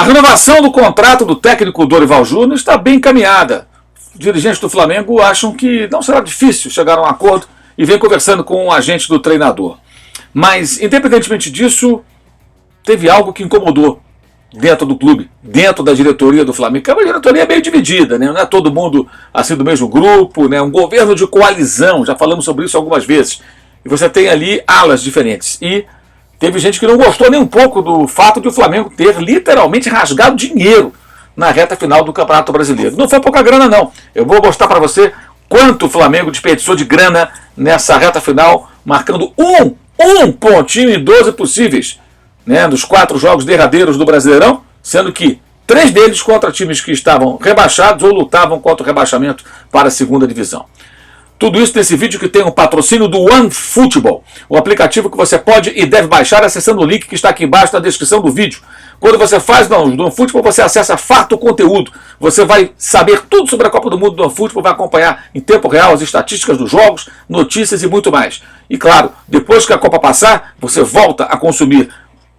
renovação do contrato do técnico Dorival Júnior está bem encaminhada. Os dirigentes do Flamengo acham que não será difícil chegar a um acordo e vem conversando com o agente do treinador. Mas, independentemente disso, teve algo que incomodou dentro do clube, dentro da diretoria do Flamengo, que é uma diretoria meio dividida, né? Não é todo mundo assim do mesmo grupo, né? Um governo de coalizão, já falamos sobre isso algumas vezes. E você tem ali alas diferentes. E teve gente que não gostou nem um pouco do fato de o Flamengo ter literalmente rasgado dinheiro na reta final do Campeonato Brasileiro. Não foi pouca grana, não. Eu vou mostrar para você quanto o Flamengo desperdiçou de grana nessa reta final, marcando um pontinho em 12 possíveis, né, dos 4 jogos derradeiros do Brasileirão, sendo que 3 deles contra times que estavam rebaixados ou lutavam contra o rebaixamento para a segunda divisão. Tudo isso nesse vídeo que tem um patrocínio do OneFootball, o aplicativo que você pode e deve baixar acessando o link que está aqui embaixo na descrição do vídeo. Quando você faz o download do OneFootball, você acessa farto conteúdo. Você vai saber tudo sobre a Copa do Mundo do OneFootball, vai acompanhar em tempo real as estatísticas dos jogos, notícias e muito mais. E claro, depois que a Copa passar, você volta a consumir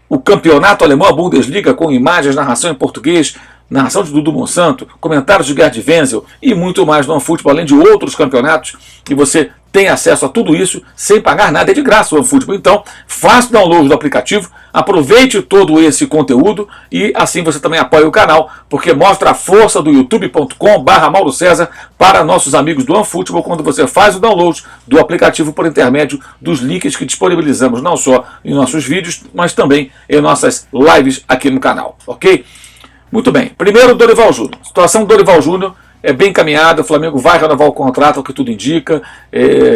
o campeonato alemão, a Bundesliga, com imagens, narração em português, narração de Dudu Monsanto, comentários de Gerd Wenzel e muito mais no OneFootball, além de outros campeonatos. E você tem acesso a tudo isso sem pagar nada, é de graça o OneFootball. Então, faça o download do aplicativo, aproveite todo esse conteúdo e assim você também apoia o canal, porque mostra a força do youtube.com/Mauro César para nossos amigos do OneFootball quando você faz o download do aplicativo por intermédio dos links que disponibilizamos não só em nossos vídeos, mas também em nossas lives aqui no canal, ok? Muito bem, primeiro Dorival Júnior. A situação do Dorival Júnior é bem encaminhada, o Flamengo vai renovar o contrato, o que tudo indica,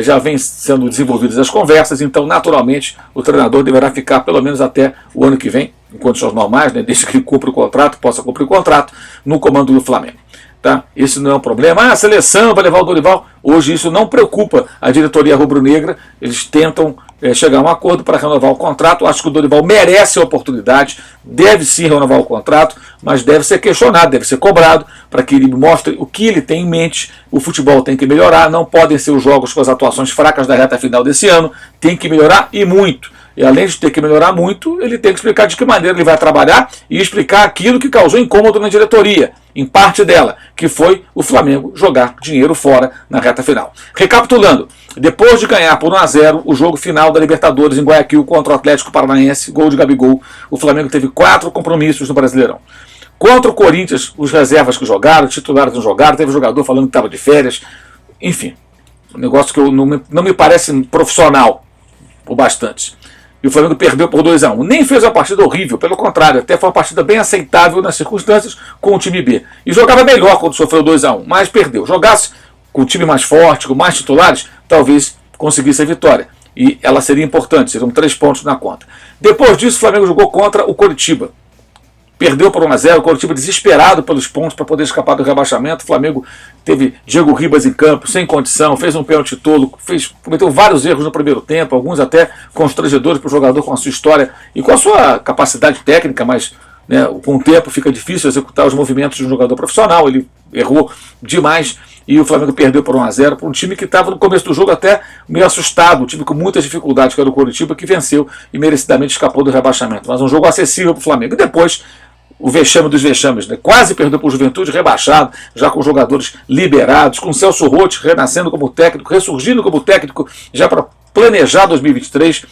já vem sendo desenvolvidas as conversas, então naturalmente o treinador deverá ficar pelo menos até o ano que vem, em condições normais, né, desde que ele cumpra o contrato, possa cumprir o contrato, no comando do Flamengo. Tá? Esse não é um problema. A seleção vai levar o Dorival. Hoje isso não preocupa a diretoria rubro-negra. Eles tentam chegar a um acordo para renovar o contrato. Acho que o Dorival merece a oportunidade, deve sim renovar o contrato, mas deve ser questionado, deve ser cobrado para que ele mostre o que ele tem em mente. O futebol tem que melhorar, não podem ser os jogos com as atuações fracas da reta final desse ano, tem que melhorar e muito. E além de ter que melhorar muito, ele tem que explicar de que maneira ele vai trabalhar e explicar aquilo que causou incômodo na diretoria, em parte dela, que foi o Flamengo jogar dinheiro fora na reta final. Recapitulando, depois de ganhar por 1-0 o jogo final da Libertadores em Guayaquil contra o Atlético Paranaense, gol de Gabigol, o Flamengo teve 4 compromissos no Brasileirão. Contra o Corinthians, os reservas que jogaram, os titulares não jogaram, teve jogador falando que estava de férias, enfim, um negócio que não me parece profissional o bastante. E o Flamengo perdeu por 2-1. Nem fez uma partida horrível, pelo contrário, até foi uma partida bem aceitável nas circunstâncias com o time B. E jogava melhor quando sofreu 2-1, mas perdeu. Jogasse com o time mais forte, com mais titulares, talvez conseguisse a vitória. E ela seria importante, seriam 3 pontos na conta. Depois disso, o Flamengo jogou contra o Coritiba. Perdeu por 1-0, o Coritiba desesperado pelos pontos para poder escapar do rebaixamento. O Flamengo teve Diego Ribas em campo, sem condição, fez um pênalti tolo, cometeu vários erros no primeiro tempo, alguns até constrangedores para o jogador com a sua história e com a sua capacidade técnica, mas né, com o tempo fica difícil executar os movimentos de um jogador profissional, ele errou demais e o Flamengo perdeu por 1-0 para um time que estava no começo do jogo até meio assustado, um time com muitas dificuldades, que era o Coritiba, que venceu e merecidamente escapou do rebaixamento. Mas um jogo acessível para o Flamengo. E depois, o vexame dos vexames, né? Quase perdeu para o Juventude, rebaixado, já com jogadores liberados, com Celso Roth renascendo como técnico, ressurgindo como técnico já para planejar 2023.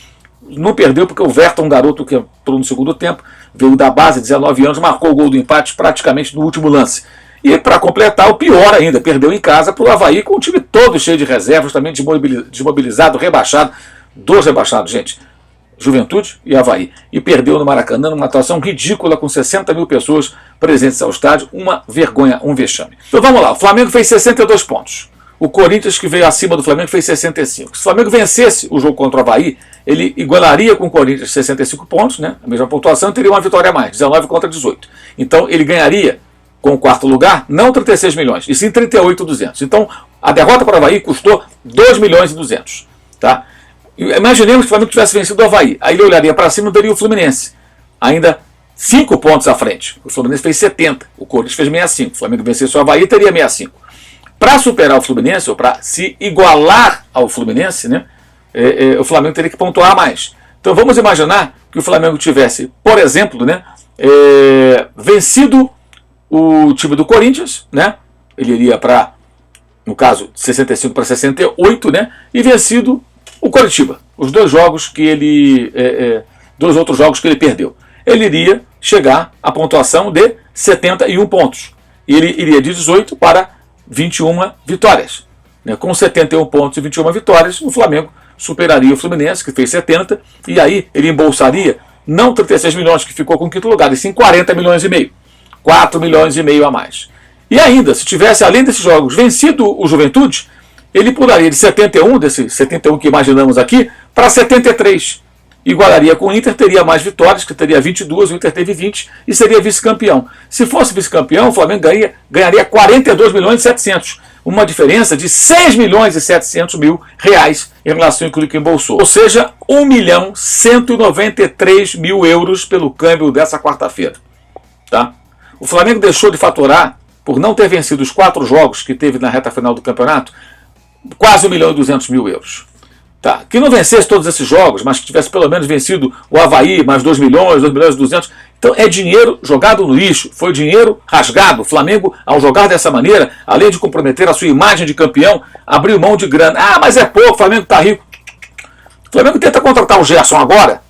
Não perdeu porque o Verton, um garoto que entrou no segundo tempo, veio da base, 19 anos, marcou o gol do empate praticamente no último lance. E para completar, o pior ainda, perdeu em casa para o Avaí com o time todo cheio de reservas, também desmobilizado, rebaixado. 2 rebaixados, gente. Juventude e Avaí. E perdeu no Maracanã numa atuação ridícula com 60 mil pessoas presentes ao estádio. Uma vergonha, um vexame. Então vamos lá, o Flamengo fez 62 pontos. O Corinthians, que veio acima do Flamengo, fez 65. Se o Flamengo vencesse o jogo contra o Avaí, ele igualaria com o Corinthians 65 pontos, né? A mesma pontuação, e teria uma vitória a mais, 19 contra 18. Então ele ganharia com o 4º lugar, não 36 milhões, e sim 38.200. Então a derrota para o Avaí custou 2.200.000. Tá? Imaginemos que o Flamengo tivesse vencido o Avaí. Aí ele olharia para cima e daria o Fluminense. Ainda 5 pontos à frente. O Fluminense fez 70, o Corinthians fez 65. O Flamengo vencesse o Avaí teria 65. Para superar o Fluminense, ou para se igualar ao Fluminense, né, o Flamengo teria que pontuar mais. Então vamos imaginar que o Flamengo tivesse, por exemplo, né, vencido o time do Corinthians, né? Ele iria para, no caso, 65 para 68, né? E vencido o Coritiba. Os dois jogos que ele, dois outros jogos que ele perdeu. Ele iria chegar à pontuação de 71 pontos. E ele iria de 18 para 21 vitórias. Né? Com 71 pontos e 21 vitórias, o Flamengo superaria o Fluminense, que fez 70, e aí ele embolsaria não 36 milhões, que ficou com o quinto lugar, e sim 40 milhões e meio. 4 milhões e meio a mais. E ainda, se tivesse, além desses jogos, vencido o Juventude, ele pularia de 71, desse 71 que imaginamos aqui, para 73. Igualaria com o Inter, teria mais vitórias, que teria 22, o Inter teve 20, e seria vice-campeão. Se fosse vice-campeão, o Flamengo ganharia 42 milhões e 700. Uma diferença de 6 milhões e 700 mil reais em relação ao que embolsou. Ou seja, 1 milhão 193 mil euros pelo câmbio dessa quarta-feira. Tá? O Flamengo deixou de faturar, por não ter vencido os 4 jogos que teve na reta final do campeonato, quase 1 milhão e 200 mil euros. Tá. Que não vencesse todos esses jogos, mas que tivesse pelo menos vencido o Avaí, mais 2 milhões e 200. Então é dinheiro jogado no lixo, foi dinheiro rasgado. O Flamengo, ao jogar dessa maneira, além de comprometer a sua imagem de campeão, abriu mão de grana. Ah, mas é pouco, o Flamengo está rico. O Flamengo tenta contratar o Gerson agora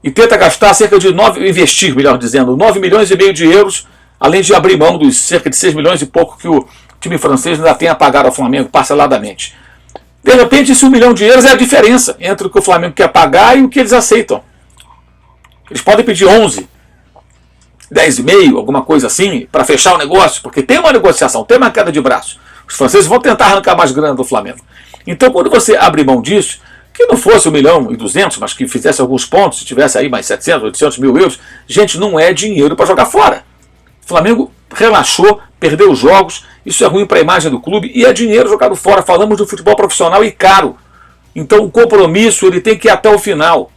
e tenta gastar cerca de investir, melhor dizendo, 9 milhões e meio de euros, além de abrir mão dos cerca de 6 milhões e pouco que o time francês ainda tem a pagar ao Flamengo parceladamente. De repente, esse 1 milhão de euros é a diferença entre o que o Flamengo quer pagar e o que eles aceitam. Eles podem pedir 11, 10,5, alguma coisa assim, para fechar o negócio, porque tem uma negociação, tem uma queda de braço. Os franceses vão tentar arrancar mais grana do Flamengo. Então, quando você abre mão disso, que não fosse 1 milhão e 200, mas que fizesse alguns pontos, se tivesse aí mais 700, 800 mil euros, gente, não é dinheiro para jogar fora. O Flamengo relaxou, perdeu os jogos, isso é ruim para a imagem do clube e é dinheiro jogado fora. Falamos do futebol profissional e caro. Então o compromisso ele tem que ir até o final.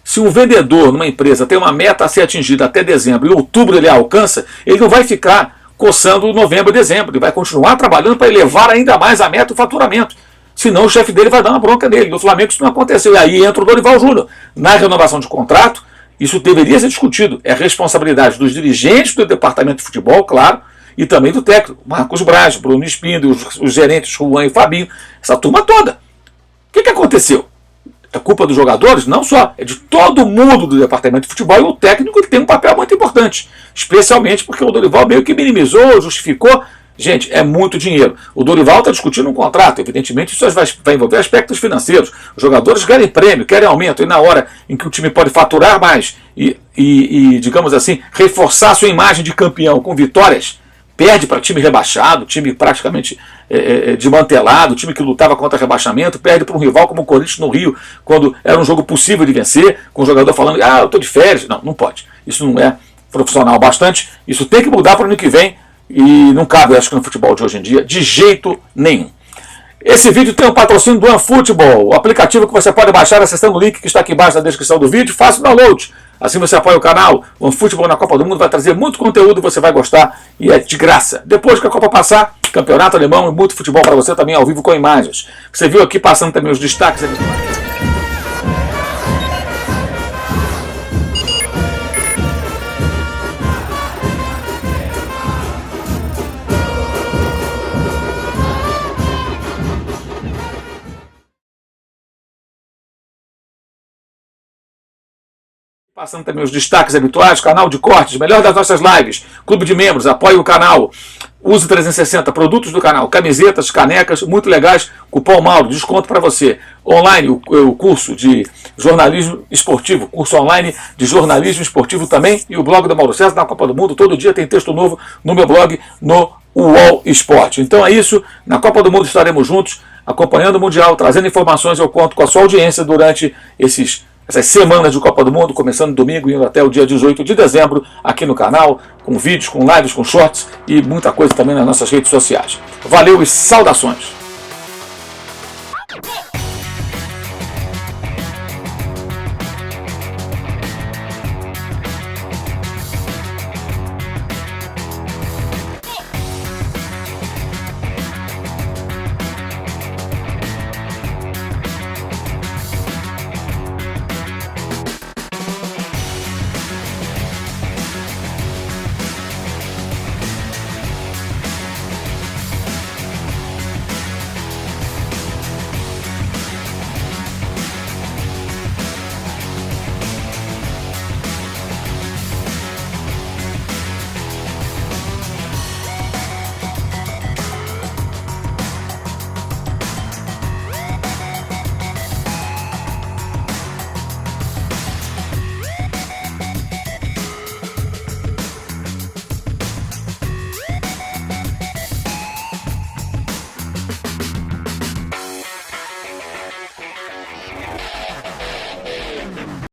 Se um vendedor numa empresa tem uma meta a ser atingida até dezembro e outubro ele alcança, ele não vai ficar coçando novembro e dezembro. Ele vai continuar trabalhando para elevar ainda mais a meta e o faturamento. Senão o chefe dele vai dar uma bronca nele. No Flamengo isso não aconteceu. E aí entra o Dorival Júnior. Na renovação de contrato, isso deveria ser discutido. É responsabilidade dos dirigentes do departamento de futebol, claro, e também do técnico. Marcos Braz, Bruno Espindo, os gerentes Juan e Fabinho, essa turma toda. O que aconteceu? É culpa dos jogadores? Não só. É de todo mundo do departamento de futebol, e o técnico ele tem um papel muito importante. Especialmente porque o Dorival meio que minimizou, justificou. Gente, é muito dinheiro. O Dorival está discutindo um contrato. Evidentemente, isso vai envolver aspectos financeiros. Os jogadores querem prêmio, querem aumento. E na hora em que o time pode faturar mais e digamos assim, reforçar sua imagem de campeão com vitórias, perde para time rebaixado, time praticamente desmantelado, time que lutava contra rebaixamento, perde para um rival como o Corinthians no Rio, quando era um jogo possível de vencer, com o jogador falando, eu estou de férias. Não, não pode. Isso não é profissional bastante. Isso tem que mudar para o ano que vem. E não cabe, acho que no futebol de hoje em dia, de jeito nenhum. Esse vídeo tem o patrocínio do OneFootball, o aplicativo que você pode baixar acessando o link que está aqui embaixo na descrição do vídeo. Faça o download, assim você apoia o canal. O OneFootball na Copa do Mundo vai trazer muito conteúdo, você vai gostar e é de graça. Depois que a Copa passar, campeonato alemão e muito futebol para você também ao vivo com imagens. Você viu aqui passando também os destaques. Passando também os destaques habituais, canal de cortes, melhor das nossas lives, clube de membros, apoie o canal, use 360, produtos do canal, camisetas, canecas, muito legais, cupom Mauro, desconto para você. Online, o curso de jornalismo esportivo, curso online de jornalismo esportivo também, e o blog do Mauro César na Copa do Mundo, todo dia tem texto novo no meu blog, no UOL Esporte. Então é isso, na Copa do Mundo estaremos juntos, acompanhando o Mundial, trazendo informações, eu conto com a sua audiência durante essas semanas de Copa do Mundo, começando domingo e indo até o dia 18 de dezembro, aqui no canal, com vídeos, com lives, com shorts e muita coisa também nas nossas redes sociais. Valeu e saudações!